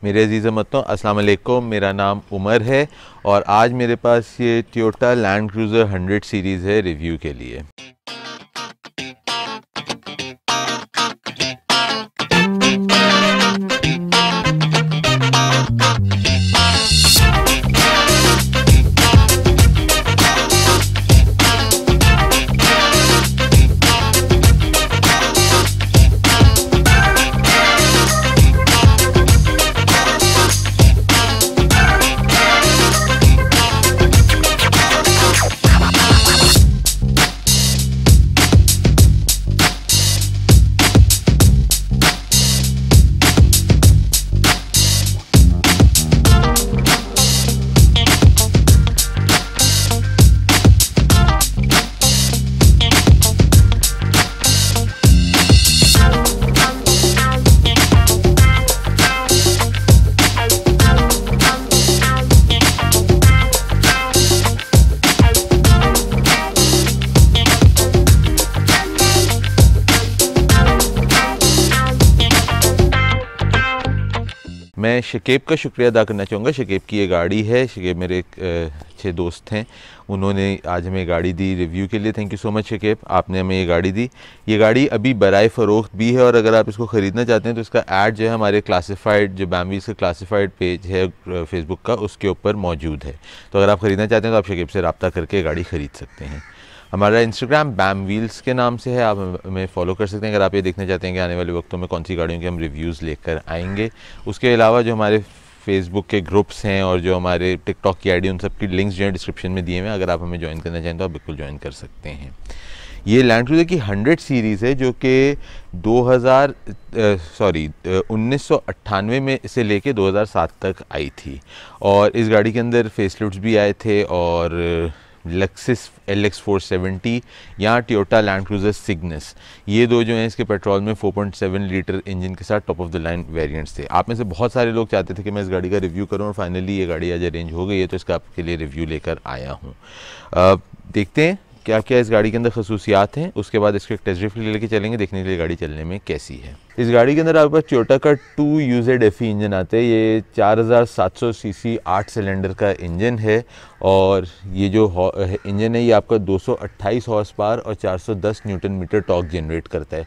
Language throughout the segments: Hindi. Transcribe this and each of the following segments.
मेरे अजीज़ अहमदों, अस्सलाम वालेकुम। मेरा नाम उमर है और आज मेरे पास ये टोयोटा लैंड क्रूज़र 100 सीरीज़ है रिव्यू के लिए। मैं शकीब का शुक्रिया अदा करना चाहूँगा। शकीब की ये गाड़ी है। शकीब मेरे अच्छे दोस्त हैं, उन्होंने आज हमें गाड़ी दी रिव्यू के लिए। Thank you so much Shakib, आपने हमें ये गाड़ी दी। ये गाड़ी अभी बराए फ़रोख्त भी है और अगर आप इसको ख़रीदना चाहते हैं तो इसका ऐड जो है हमारे क्लासिफाइड, जो बैमवीज़ का क्लासिफाइड पेज है फेसबुक का, उसके ऊपर मौजूद है। तो अगर आप ख़रीदना चाहते हैं तो आप शकीब से रब्ता करके गाड़ी ख़रीद सकते हैं। हमारा इंस्टाग्राम बैम व्हील्स के नाम से है, आप हमें फॉलो कर सकते हैं अगर आप ये देखना चाहते हैं कि आने वाले वक्तों में कौन सी गाड़ियों के हम रिव्यूज़ लेकर आएंगे। उसके अलावा जो हमारे फेसबुक के ग्रुप्स हैं और जो हमारे टिकटॉक की आईडी, उन सब की लिंक्स जो हैं डिस्क्रिप्शन में दिए हुए हैं। अगर आप हमें ज्वाइन करना चाहें तो आप बिल्कुल ज्वाइन कर सकते हैं। ये लैंड क्रूज़र की 100 सीरीज़ है जो कि 1998 में से लेके 2007 तक आई थी और इस गाड़ी के अंदर फेसलिफ्ट्स भी आए थे और लेक्सिस LX470 या टोयोटा लैंड क्रूज़र सिग्नस, ये दो जो हैं इसके पेट्रोल में 4.7 लीटर इंजन के साथ top of the line variants थे। आप में से बहुत सारे लोग चाहते थे कि मैं इस गाड़ी का रिव्यू करूं और फाइनली ये गाड़ी आज अरेंज हो गई है, तो इसका आपके लिए रिव्यू लेकर आया हूं। देखते हैं क्या क्या इस गाड़ी के अंदर खसूसियात हैं, उसके बाद इसको एक टेस्ट ड्राइव के लिए लेके चलेंगे, देखने के लिए गाड़ी चलने में कैसी है। इस गाड़ी के अंदर आपके पास टोयोटा का 2 UZ-FE इंजन आता है। ये 4700 सीसी 8 सिलेंडर का इंजन है और ये जो इंजन है ये आपका 228 हॉर्स पावर और 410 न्यूटन मीटर टॉर्क जनरेट करता है।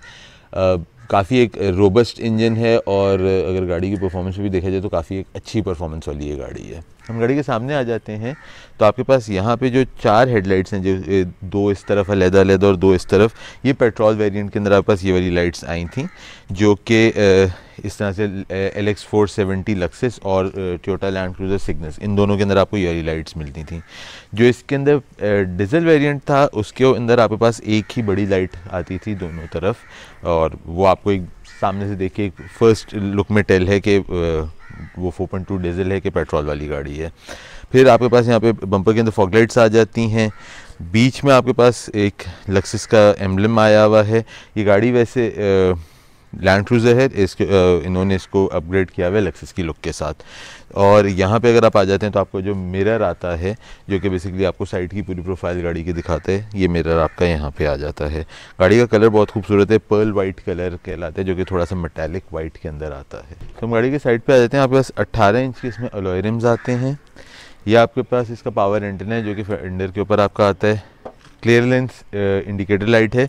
काफ़ी एक रोबस्ट इंजन है और अगर गाड़ी की परफॉर्मेंस भी देखा जाए तो काफ़ी एक अच्छी परफॉर्मेंस वाली ये गाड़ी है। हम गाड़ी के सामने आ जाते हैं तो आपके पास यहाँ पे जो 4 हेडलाइट्स हैं, जो 2 इस तरफ अलग-अलग और 2 इस तरफ, ये पेट्रोल वेरिएंट के अंदर आपके पास ये वाली लाइट्स आई थी जो कि इस तरह से LX470 लक्सिस और टोयोटा लैंड क्रूज़र सिग्नस, इन दोनों के अंदर आपको ये वाली लाइट्स मिलती थी। जो इसके अंदर डीजल वेरिएंट था उसके अंदर आपके पास एक ही बड़ी लाइट आती थी दोनों तरफ और वो आपको एक सामने से देख के फर्स्ट लुक में टेल है कि वो 4.2 डीजल है कि पेट्रोल वाली गाड़ी है। फिर आपके पास यहाँ पे बम्पर के अंदर फॉग लाइट्स आ जाती हैं। बीच में आपके पास एक लक्सिस का एम्बलम आया हुआ है। ये गाड़ी वैसे लैंड क्रूज़र है, इन्होंने इसको अपग्रेड किया हुआ है लक्सिस की लुक के साथ। और यहाँ पे अगर आप आ जाते हैं तो आपको जो मिरर आता है जो कि बेसिकली आपको साइड की पूरी प्रोफाइल गाड़ी की दिखाते हैं, ये मिरर आपका यहाँ पे आ जाता है। गाड़ी का कलर बहुत खूबसूरत है, पर्ल वाइट कलर कहलाता है जो कि थोड़ा सा मेटालिक वाइट के अंदर आता है। तो हम गाड़ी के साइड पे आ जाते हैं। आपके पास 18 इंच के इसमें अलॉय रिम्स आते हैं। ये आपके पास इसका पावर एंटेना है जो कि फेंडर के ऊपर आपका आता है। क्लियर लेंस इंडिकेटर लाइट है।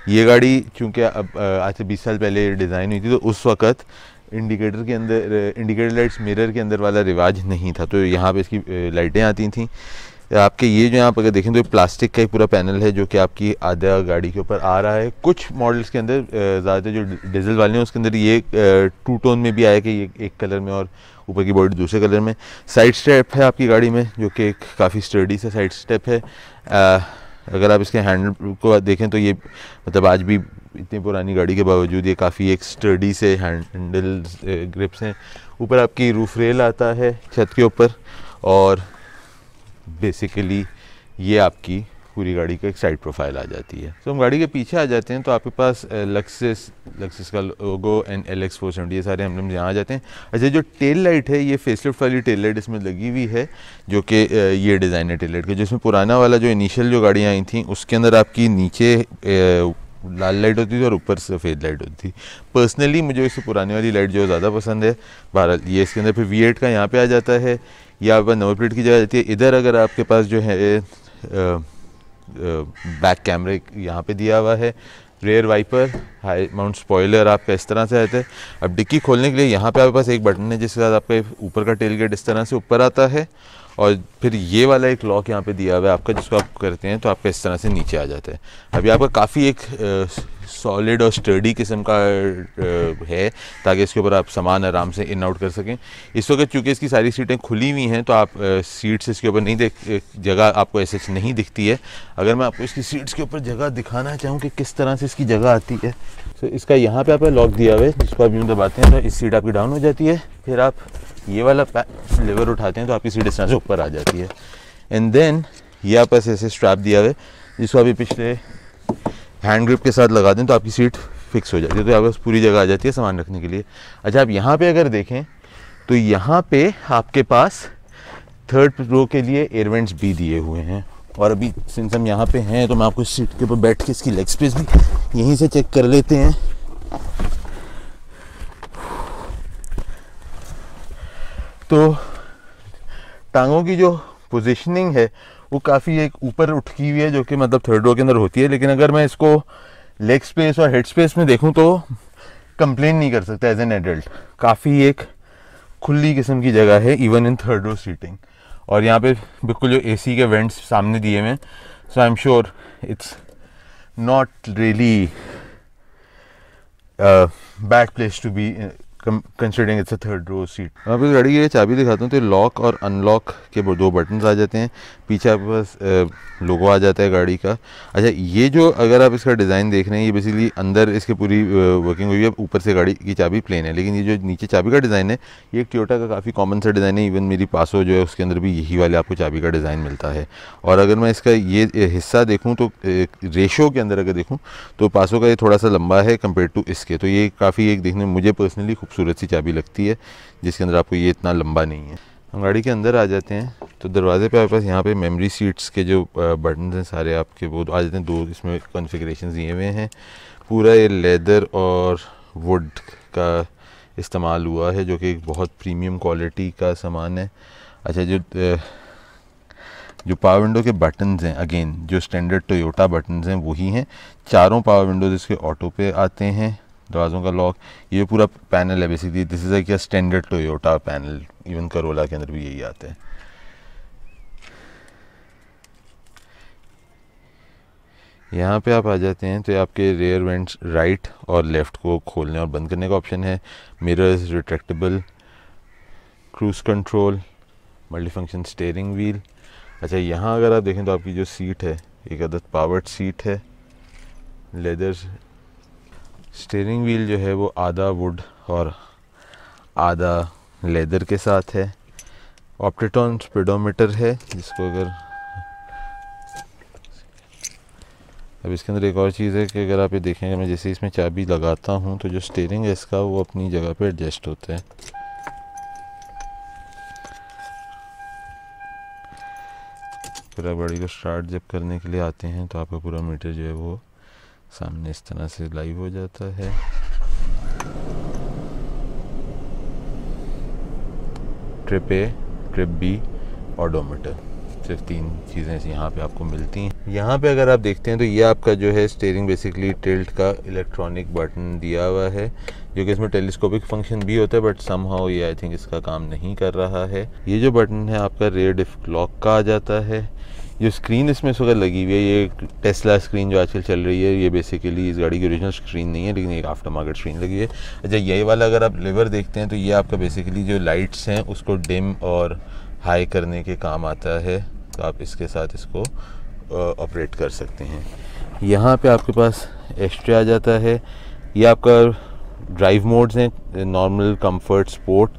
ये गाड़ी चूँकि अब आज से 20 साल पहले डिज़ाइन हुई थी तो उस वक़्त इंडिकेटर के अंदर इंडिकेटर लाइट्स मिरर के अंदर वाला रिवाज नहीं था, तो यहाँ पे इसकी लाइटें आती थी। आपके ये जो आप अगर देखें तो प्लास्टिक का ही पूरा पैनल है जो कि आपकी आधा गाड़ी के ऊपर आ रहा है। कुछ मॉडल्स के अंदर ज़्यादातर जो डीजल वाले हैं उसके अंदर ये 2 टोन में भी आया कि ये एक कलर में और ऊपर की बॉडी दूसरे कलर में। साइड स्टेप है आपकी गाड़ी में जो कि एक काफ़ी स्टर्डी सा साइड स्टेप है। अगर आप इसके हैंडल को देखें तो ये मतलब आज भी इतनी पुरानी गाड़ी के बावजूद ये काफ़ी एक स्टर्डी से हैंडल ग्रिप्स हैं। ऊपर आपकी रूफ रेल आता है छत के ऊपर और बेसिकली ये आपकी पूरी गाड़ी का एक साइड प्रोफाइल आ जाती है। तो हम गाड़ी के पीछे आ जाते हैं तो आपके पास लक्सिस का लोगो एंड LX470 ये सारे एम्बलम्स यहाँ आ जाते हैं। अच्छा, जो टेल लाइट है ये फेसलिफ्ट वाली टेल लाइट इसमें लगी हुई है जो कि ये डिज़ाइन है टेल लाइट का। जिसमें पुराना वाला जो इनिशियल जो गाड़ियाँ आई थी उसके अंदर आपकी नीचे लाल लाइट होती थी और ऊपर सफ़ेद लाइट होती थी। पर्सनली मुझे इससे पुरानी वाली लाइट जो ज़्यादा पसंद है। बहरहाल ये इसके अंदर फिर V8 का यहाँ पे आ जाता है, या पर नंबर प्लेट की जगह जाती है। इधर अगर आपके पास जो है बैक कैमरे यहाँ पे दिया हुआ है, rear wiper, high mount spoiler आपका इस तरह से आता है। अब डिक्की खोलने के लिए यहाँ पे आपके पास एक बटन है जिसके साथ आपका ऊपर का टेल गेट इस तरह से ऊपर आता है, और फिर ये वाला एक लॉक यहाँ पे दिया हुआ है आपका, जिसको आप करते हैं तो आपका इस तरह से नीचे आ जाता है। अभी आपका काफ़ी एक सॉलिड और स्टर्डी किस्म का है, ताकि इसके ऊपर आप सामान आराम से इन आउट कर सकें। इस वक्त चूँकि इसकी सारी सीटें खुली हुई हैं तो आप सीट्स इसके ऊपर नहीं जगह आपको ऐसे नहीं दिखती है। अगर मैं आपको इसकी सीट्स के ऊपर जगह दिखाना चाहूँ कि किस तरह से इसकी जगह आती है, तो इसका यहाँ पे आपका लॉक दिया हुआ है, जिसको आप यूँ दबाते हैं तो इस सीट आपकी डाउन हो जाती है। फिर आप ये वाला लेवर उठाते हैं तो आपकी सीट इस तरह से ऊपर आ जाती है। एंड देन ये आप ऐसे स्ट्रैप दिया हुआ है, जिसको अभी पिछले हैंड ग्रिप के साथ लगा दें तो आपकी सीट फिक्स हो जाती है, तो आपके पास पूरी जगह आ जाती है सामान रखने के लिए। अच्छा, आप यहाँ पे अगर देखें तो यहाँ पे आपके पास थर्ड रो के एयर वेंट्स भी दिए हुए हैं। और अभी सिंस हम यहाँ पे हैं तो मैं आपको इस सीट के ऊपर बैठ के इसकी लेग स्पेस भी यहीं से चेक कर लेते हैं। तो टांगों की जो पोजीशनिंग है वो काफ़ी एक ऊपर उठकी हुई है, जो कि मतलब थर्ड रो के अंदर होती है। लेकिन अगर मैं इसको लेग स्पेस और हेड स्पेस में देखूं तो कंप्लेन नहीं कर सकता एज एन एडल्ट। काफ़ी एक खुली किस्म की जगह है even in third row seating. और यहाँ पे बिल्कुल जो AC के वेंट्स सामने दिए हुए हैं, so I am sure it's not really bad place to be considering it's a third row seat. मैं आपको गाड़ी की चाबी दिखाता हूँ तो लॉक और अनलॉक के दो बटन्स आ जाते हैं। पीछे आपके पास लोगो आ जाता है गाड़ी का। अच्छा, ये जो अगर आप इसका डिज़ाइन देख रहे हैं, ये बेसिकली अंदर इसके पूरी वर्किंग हुई है, ऊपर से गाड़ी की चाबी प्लेन है। लेकिन ये जो नीचे चाबी का डिज़ाइन है, ये एक टोयोटा का काफ़ी कॉमन सा डिज़ाइन है। इवन मेरी पासो जो है उसके अंदर भी यही वाले आपको चाबी का डिज़ाइन मिलता है। और अगर मैं इसका ये हिस्सा देखूँ तो रेशो के अंदर अगर देखूँ तो पासो का ये थोड़ा सा लंबा है कम्पेयर टू इसके। तो ये काफ़ी एक देखने में मुझे पर्सनली खूबसूरत सी चाबी लगती है, जिसके अंदर आपको ये इतना लंबा नहीं है। हम गाड़ी के अंदर आ जाते हैं तो दरवाजे पे आपके पास यहाँ पे मेमोरी सीट्स के जो बटन हैं सारे आपके वो आ जाते हैं। दो इसमें कॉन्फ़िगरेशंस दिए हुए हैं। पूरा ये लेदर और वुड का इस्तेमाल हुआ है, जो कि एक बहुत प्रीमियम क्वालिटी का सामान है। अच्छा, जो पावर विंडो के बटन्स हैं, अगेन जो स्टैंडर्ड टोयोटा बटन्स हैं वही हैं। चारों पावर विंडोज इसके ऑटो पे आते हैं। दरवाज़ों का लॉक, ये पूरा पैनल है बेसिकली, दिस इज़ क्या standard Toyota panel. Even Corolla के अंदर भी यही आता है। यहाँ पे आप आ जाते हैं तो आपके रेयर वेंट्स राइट और लेफ़्ट को खोलने और बंद करने का ऑप्शन है। Mirrors retractable, cruise control, multi function steering wheel. अच्छा, यहाँ अगर आप देखें तो आपकी जो सीट है एक अदद पावर्ड सीट है। लेदर स्टीयरिंग व्हील जो है वो आधा वुड और आधा लेदर के साथ है। ऑप्टिट्रॉन स्पीडोमीटर है, जिसको अगर अब इसके अंदर एक और चीज़ है कि अगर आप ये देखेंगे, मैं जैसे इसमें चाबी लगाता हूँ तो जो स्टीयरिंग है इसका वो अपनी जगह पे एडजस्ट होता है। फिर आप गाड़ी को स्टार्ट जब करने के लिए आते हैं तो आपका पूरा मीटर जो है वो सामने इस तरह से लाइव हो जाता है। Trip A, trip B, odometer, सिर्फ 3 चीज़ें यहाँ पे आपको मिलती हैं। यहाँ पे अगर आप देखते हैं तो ये आपका जो है स्टीयरिंग बेसिकली टिल्ट का इलेक्ट्रॉनिक बटन दिया हुआ है, जो कि इसमें टेलीस्कोपिक फंक्शन भी होता है, बट समहाउ ये आई थिंक इसका काम नहीं कर रहा है। ये जो बटन है आपका रेयर डिस्क लॉक का आ जाता है। जो स्क्रीन इसमें इस वक्त लगी हुई है, ये टेस्ला स्क्रीन जो आजकल चल रही है, ये बेसिकली इस गाड़ी की ओरिजिनल स्क्रीन नहीं है, लेकिन एक आफ्टर मार्केट स्क्रीन लगी है। अच्छा, ये वाला अगर आप लीवर देखते हैं तो ये आपका बेसिकली जो लाइट्स हैं उसको डिम और हाई करने के काम आता है, तो आप इसके साथ इसको ऑपरेट कर सकते हैं। यहाँ पे आपके पास एक्स्ट्रा आ जाता है। ये आपका ड्राइव मोड्स हैं, normal, comfort, sport.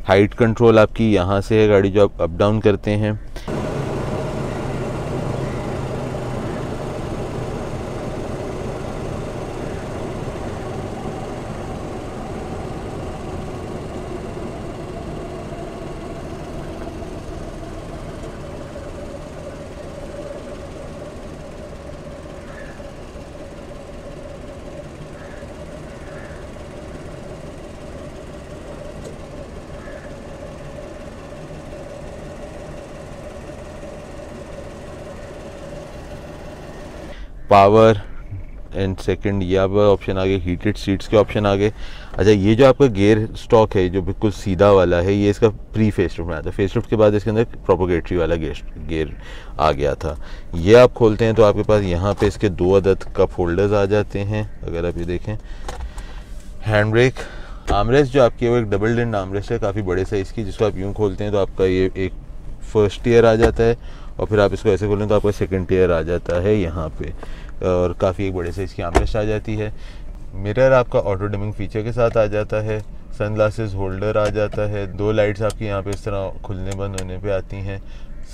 Height control आपकी यहाँ से है, गाड़ी जो आप अप डाउन करते हैं। पावर एंड सेकंड ये आपका ऑप्शन आ गया, हीटेड सीट्स के ऑप्शन आ गए। अच्छा, ये जो आपका गियर स्टॉक है जो बिल्कुल सीधा वाला है, ये इसका प्री फेसलिफ्ट में आता है। फेसलिफ्ट के बाद इसके अंदर प्रोपोगेटरी वाला गियर आ गया था। ये आप खोलते हैं तो आपके पास यहाँ पे इसके 2 अदद कप होल्डर्स आ जाते हैं। अगर आप ये देखें, हैंड ब्रेक, आर्मरेस्ट जो आपकी है वो एक डबल डिन आर्मरेस्ट है, काफ़ी बड़े साइज़ की, जिसको आप यूँ खोलते हैं तो आपका ये एक फर्स्ट ईयर आ जाता है, और फिर आप इसको ऐसे खोलें तो आपका सेकंड ईयर आ जाता है यहाँ पे, और काफ़ी एक बड़े साइज़ की आर्मरेस्ट आ जाती है। मिरर आपका ऑटो डिमिंग फीचर के साथ आ जाता है। सनग्लासेस होल्डर आ जाता है। 2 लाइट्स आपकी यहाँ पे इस तरह खुलने बंद होने पे आती हैं।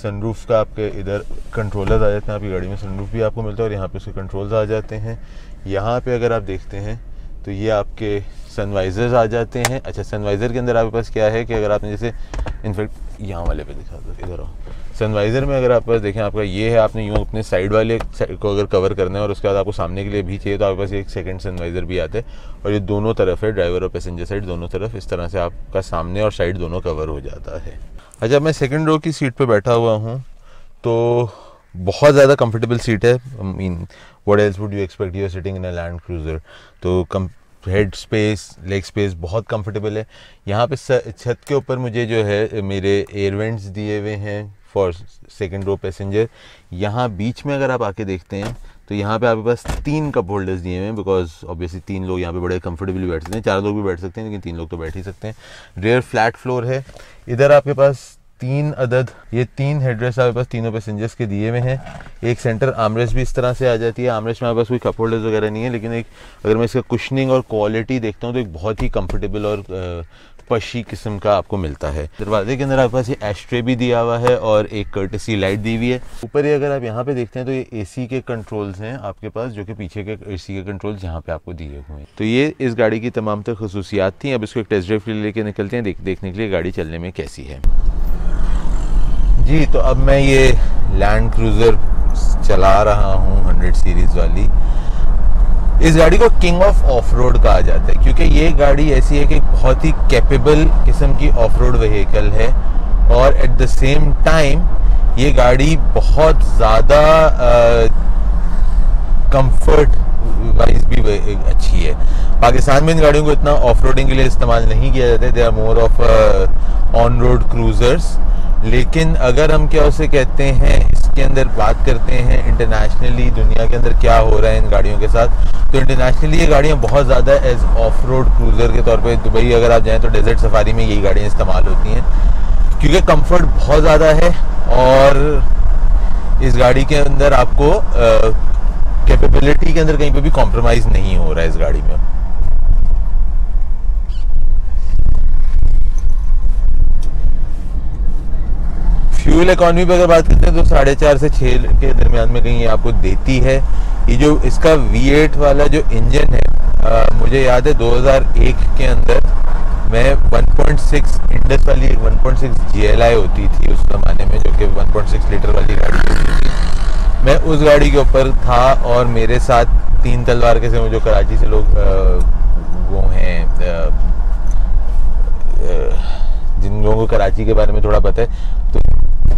सनरूफ का आपके इधर कंट्रोलर आ जाते हैं, आपकी गाड़ी में सनरूफ भी आपको मिलता है, और यहाँ पे उसके कंट्रोल्स आ जाते हैं। यहाँ पे अगर आप देखते हैं तो ये आपके सनवाइज़र्स आ जाते हैं। अच्छा, सनवाइज़र के अंदर आपके पास क्या है कि अगर आपने जैसे इनफैक्ट यहाँ वाले पे दिखा दो, इधर आओ, सनवाइज़र में अगर आप पास देखें, आपका ये है, आपने यूँ अपने साइड वाले को अगर कवर करना है और उसके बाद आपको सामने के लिए भी चाहिए तो आपके पास एक सेकंड सनवाइज़र भी आता है, और ये दोनों तरफ है, ड्राइवर और पैसेंजर साइड दोनों तरफ, इस तरह से आपका सामने और साइड दोनों कवर हो जाता है। अच्छा, मैं सेकंड रो की सीट पे बैठा हुआ हूँ तो बहुत ज़्यादा कंफर्टेबल सीट है। I mean what else would you expect, you are sitting in a land cruiser, तो हेड स्पेस, लेग स्पेस बहुत कंफर्टेबल है। यहाँ पे छत के ऊपर मुझे जो है मेरे एयर वेंट्स दिए हुए हैं फॉर सेकंड रो पैसेंजर। यहाँ बीच में अगर आप आके देखते हैं तो यहाँ पे आपके पास 3 कप होल्डर्स दिए हुए हैं, बिकॉज ऑब्वियसली 3 लोग यहाँ पे बड़े कंफर्टेबली बैठ सकते हैं। 4 लोग भी बैठ सकते हैं, लेकिन 3 लोग तो बैठ ही सकते हैं। रेयर फ्लैट फ्लोर है। इधर आपके पास 3 अदद, ये 3 हेडरेस्ट आपके पास तीनों पैसेंजर्स के दिए हुए हैं। एक सेंटर आर्मरेस्ट भी इस तरह से आ जाती है। आर्मरेस्ट में आपके पास कोई कप होल्डर्स वगैरह नहीं है, लेकिन एक अगर मैं इसका कुशनिंग और क्वालिटी देखता हूँ तो एक बहुत ही कंफर्टेबल और पशी किस्म का आपको मिलता है। दरवाजे के अंदर आपके पास ये एस्ट्रे भी दिया हुआ है और एक कर्टेसी लाइट दी हुई है। ऊपर ही अगर आप यहाँ पे देखते हैं तो ये एसी के कंट्रोल्स हैं आपके पास, जो कि पीछे के एसी के कंट्रोल्स यहाँ पे आपको दिए हुए हैं। तो ये इस गाड़ी की तमाम तर खसूसियात थी। अब इसको एक टेस्ट ड्राइव के लिए लेके निकलते हैं, देखने के लिए गाड़ी चलने में कैसी है। जी, तो अब मैं ये लैंड क्रूज़र चला रहा हूँ 100 सीरीज़ वाली। इस गाड़ी को किंग ऑफ रोड कहा जाता है, क्योंकि ये गाड़ी ऐसी है कि बहुत ही कैपेबल किस्म की ऑफ रोड व्हीकल है, और एट द सेम टाइम ये गाड़ी बहुत ज़्यादा कंफर्ट वाइज भी अच्छी है। पाकिस्तान में इन गाड़ियों को इतना ऑफ रोडिंग के लिए इस्तेमाल नहीं किया जाता है, they are more off on road cruisers. लेकिन अगर हम क्या उसे कहते हैं, इसके अंदर बात करते हैं इंटरनेशनली दुनिया के अंदर क्या हो रहा है इन गाड़ियों के साथ, तो इंटरनेशनली ये गाड़ियाँ बहुत ज़्यादा एज ऑफ रोड क्रूज़र के तौर पे, दुबई अगर आप जाएँ तो डेजर्ट सफारी में यही गाड़ियाँ इस्तेमाल होती हैं, क्योंकि कंफर्ट बहुत ज़्यादा है और इस गाड़ी के अंदर आपको कैपेबिलिटी के अंदर कहीं पे भी कॉम्प्रोमाइज़ नहीं हो रहा है इस गाड़ी में। फ्यूल इकॉनमी पर अगर बात करते हैं तो 4.5 से 6 के दरमियान में कहीं आपको देती है। ये जो इसका V8 वाला जो इंजन है, मुझे याद है 2001 के अंदर मैं 1.6 इंडस वाली 1.6 GLI होती थी उस ज़माने में, जो कि 1.6 लीटर वाली गाड़ी होती थी। मैं उस गाड़ी के ऊपर था और मेरे साथ 3 तलवार के से जो कराची से लोग वो हैं, जिन लोगों को कराची के बारे में थोड़ा पता है, तो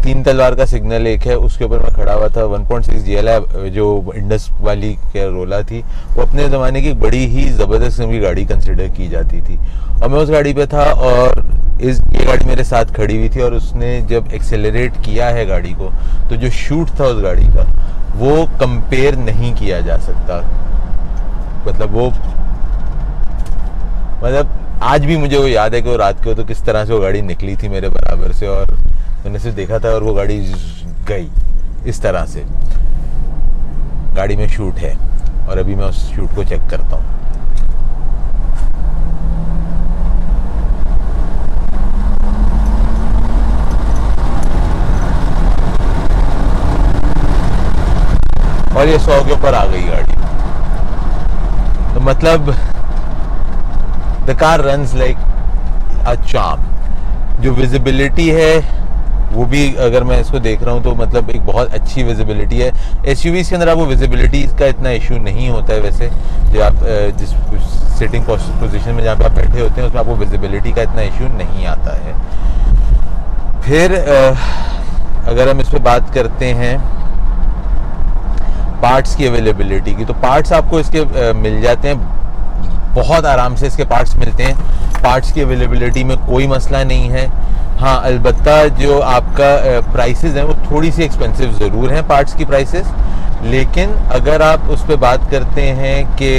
3 तलवार का सिग्नल एक है, उसके ऊपर मैं खड़ा हुआ था। 1.6 GLI जो इंडस वाली कैरोला थी, वो अपने ज़माने की बड़ी ही ज़बरदस्त किस्म की गाड़ी कंसिडर की जाती थी, और मैं उस गाड़ी पे था और ये गाड़ी मेरे साथ खड़ी हुई थी, और उसने जब एक्सेलरेट किया है गाड़ी को, तो जो शूट था उस गाड़ी का वो कंपेयर नहीं किया जा सकता। मतलब आज भी मुझे वो याद है कि वो रात को तो किस तरह से वो गाड़ी निकली थी मेरे बराबर से, और मैंने सिर्फ देखा था और वो गाड़ी गई इस तरह से। गाड़ी में शूट है और अभी मैं उस शूट को चेक करता हूँ। और ये 100 के ऊपर आ गई गाड़ी, तो मतलब the car runs like a charm. जो विजिबिलिटी है वो भी अगर मैं इसको देख रहा हूँ तो मतलब एक बहुत अच्छी विजिबिलिटी है। एसयूवीज़ के अंदर आपको विजिबिलिटी का इतना इशू नहीं होता है, वैसे जो आप जिस सिटिंग पोजीशन में जहाँ पे आप बैठे होते हैं उसमें आपको विजिबिलिटी का इतना इशू नहीं आता है। फिर अगर हम इस पर बात करते हैं पार्ट्स की अवेलेबिलिटी की, तो पार्ट्स आपको इसके मिल जाते हैं, बहुत आराम से इसके पार्ट्स मिलते हैं। पार्ट्स की अवेलेबिलिटी में कोई मसला नहीं है। हाँ, अलबत्ता जो आपका प्राइसेस हैं वो थोड़ी सी एक्सपेंसिव ज़रूर हैं पार्ट्स की प्राइसेस, लेकिन अगर आप उस पर बात करते हैं कि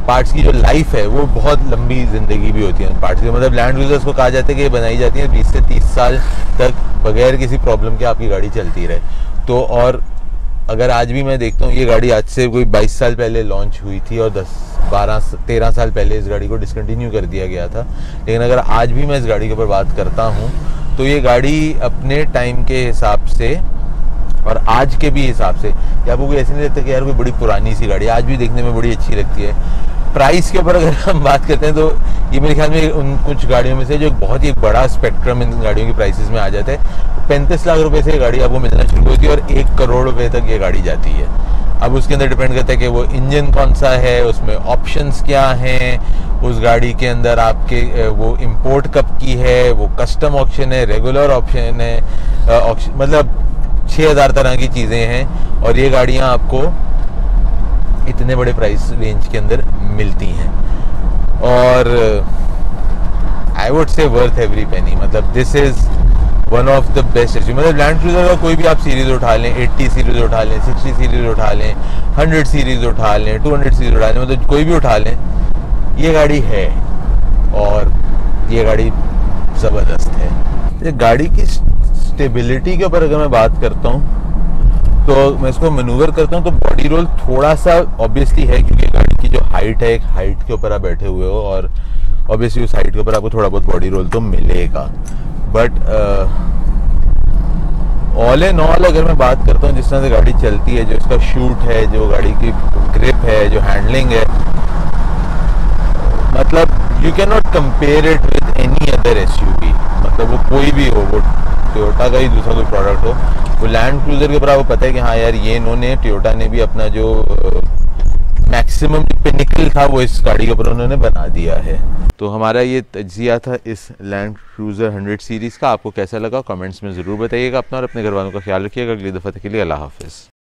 पार्ट्स की जो लाइफ है वो बहुत लंबी ज़िंदगी भी होती है पार्ट्स की। मतलब लैंड क्रूज़र्स को कहा जाता है कि ये बनाई जाती है 20 से 30 साल तक बगैर किसी प्रॉब्लम के आपकी गाड़ी चलती रहे। तो और अगर आज भी मैं देखता हूँ, ये गाड़ी आज से कोई 22 साल पहले लॉन्च हुई थी और 13 साल पहले इस गाड़ी को डिसकंटिन्यू कर दिया गया था, लेकिन अगर आज भी मैं इस गाड़ी के ऊपर बात करता हूँ तो ये गाड़ी अपने टाइम के हिसाब से और आज के भी हिसाब से, या आपको कोई ऐसे नहीं लगता कि यार कोई बड़ी पुरानी सी गाड़ी, आज भी देखने में बड़ी अच्छी लगती है। प्राइस के ऊपर अगर हम बात करते हैं तो ये मेरे ख्याल में उन कुछ गाड़ियों में से जो बहुत ही बड़ा स्पेक्ट्रम इन गाड़ियों की प्राइसेस में आ जाता है। 35 लाख रुपए से ये गाड़ी आपको मिलना शुरू होती है और 1 करोड़ रुपए तक ये गाड़ी जाती है। अब उसके अंदर डिपेंड करता है कि वो इंजन कौन सा है, उसमें ऑप्शंस क्या हैं, उस गाड़ी के अंदर आपके वो इंपोर्ट कब की है, वो कस्टम ऑप्शन है, रेगुलर ऑप्शन है, मतलब 6000 तरह की चीज़ें हैं और ये गाड़ियाँ आपको इतने बड़े प्राइस रेंज के अंदर मिलती हैं। और I would say worth every penny. मतलब this is one of the best. मतलब लैंड क्रूज़र का कोई भी आप सीरीज़ उठा लें, 80 सीरीज़ उठा लें, 60 सीरीज़ उठा लें, 100 सीरीज़ उठा लें, 200 सीरीज़ उठा लें, मतलब कोई भी उठा लें, ये गाड़ी है और ये गाड़ी ज़बरदस्त है। ये गाड़ी की स्टेबिलिटी के ऊपर अगर मैं बात करता हूँ तो मैं इसको मैनूवर करता हूँ तो बॉडी रोल थोड़ा सा ऑब्वियसली है, क्योंकि गाड़ी की जो हाइट है, एक हाइट के ऊपर आप बैठे हुए हो और ऑब्वियसली उस हाइट के ऊपर आपको थोड़ा बहुत बॉडी रोल तो मिलेगा। बट ऑल इन ऑल अगर मैं बात करता हूँ जिस तरह से गाड़ी चलती है, जो इसका शूट है, जो गाड़ी की ग्रिप है, जो हैंडलिंग है, मतलब you can not compare it with any other SUV. मतलब वो कोई भी हो, वो टोयोटा का ही दूसरा कोई प्रोडक्ट हो, वो लैंड क्रूज़र के ऊपर आपको पता है कि हाँ यार ये इन्होंने, टोयोटा ने भी अपना जो मैक्सिमम पिनिकल था वो इस गाड़ी के ऊपर उन्होंने बना दिया है। तो हमारा ये तजिया था इस लैंड क्रूज़र 100 सीरीज़ का। आपको कैसा लगा कमेंट्स में ज़रूर बताइएगा। अपना और अपने घर वालों का ख्याल रखिएगा। अगली दफ़ा तक के लिए अल्लाह हाफ़िज़।